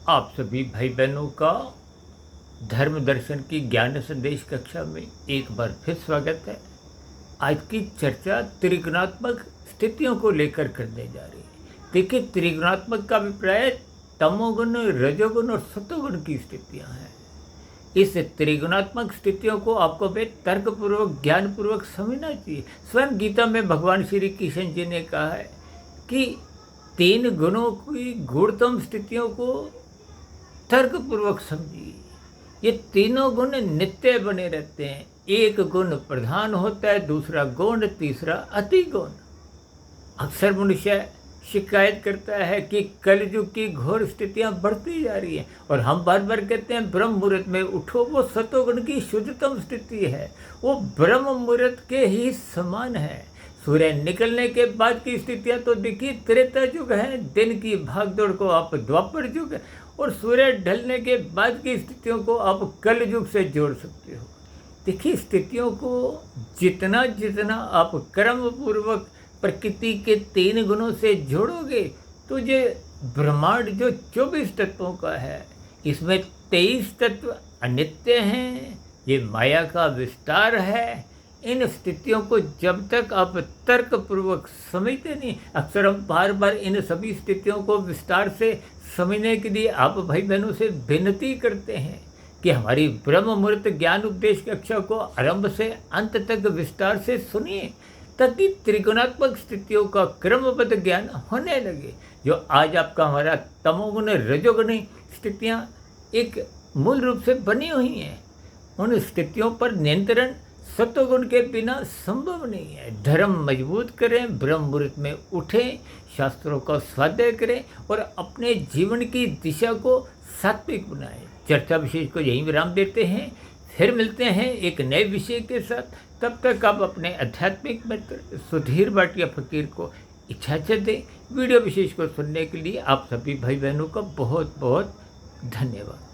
आप सभी भाई बहनों का धर्म दर्शन की ज्ञान संदेश कक्षा में एक बार फिर स्वागत है। आज की चर्चा त्रिगुणात्मक स्थितियों को लेकर करने जा रही है। देखिए, त्रिगुणात्मक का अभिप्राय तमोगुण, रजोगुण और सतोगुण की स्थितियां हैं। इस त्रिगुणात्मक स्थितियों को आपको तर्कपूर्वक, ज्ञानपूर्वक समझना चाहिए। स्वयं गीता में भगवान श्री कृष्ण जी ने कहा है कि तीन गुणों की गुणतम स्थितियों को तर्कपूर्वक समझिए। ये तीनों गुण नित्य बने रहते हैं। एक गुण प्रधान होता है, दूसरा गौण, तीसरा अति गौण। अक्सर मनुष्य शिकायत करता है कि कलयुग की घोर स्थितियां बढ़ती जा रही हैं और हम बार बार कहते हैं ब्रह्म मुहूर्त में उठो। वो सतोगुण की शुद्धतम स्थिति है, वो ब्रह्म मुहूर्त के ही समान है। सूर्य निकलने के बाद की स्थितियां तो देखिए त्रेता युग है, दिन की भागदौड़ को आप द्वापर युग, और सूर्य ढलने के बाद की स्थितियों को आप कल युग से जोड़ सकते हो। देखिए, स्थितियों को जितना जितना आप कर्म पूर्वक प्रकृति के तीन गुणों से जोड़ोगे तो ये ब्रह्मांड जो 24 तत्वों का है, इसमें 23 तत्व अनित्य हैं। ये माया का विस्तार है। इन स्थितियों को जब तक आप तर्कपूर्वक समझते नहीं, अक्सर हम बार बार इन सभी स्थितियों को विस्तार से समझने के लिए आप भाई बहनों से विनती करते हैं कि हमारी ब्रह्म मुहूर्त ज्ञान उपदेश कक्षा को आरंभ से अंत तक विस्तार से सुनिए, ताकि त्रिगुणात्मक स्थितियों का क्रमबद्ध ज्ञान होने लगे। जो आज आपका हमारा तमोगुण, रजोगुणी स्थितियाँ एक मूल रूप से बनी हुई हैं, उन स्थितियों पर नियंत्रण सत्वगुण के बिना संभव नहीं है। धर्म मजबूत करें, ब्रह्म मुहूर्त में उठें, शास्त्रों का स्वाध्याय करें और अपने जीवन की दिशा को सात्विक बनाएं। चर्चा विशेष को यहीं विराम देते हैं, फिर मिलते हैं एक नए विषय के साथ। तब तक आप अपने आध्यात्मिक मित्र सुधीर भाटिया फकीर को इजाज़त दें। वीडियो विशेष को सुनने के लिए आप सभी भाई बहनों का बहुत बहुत धन्यवाद।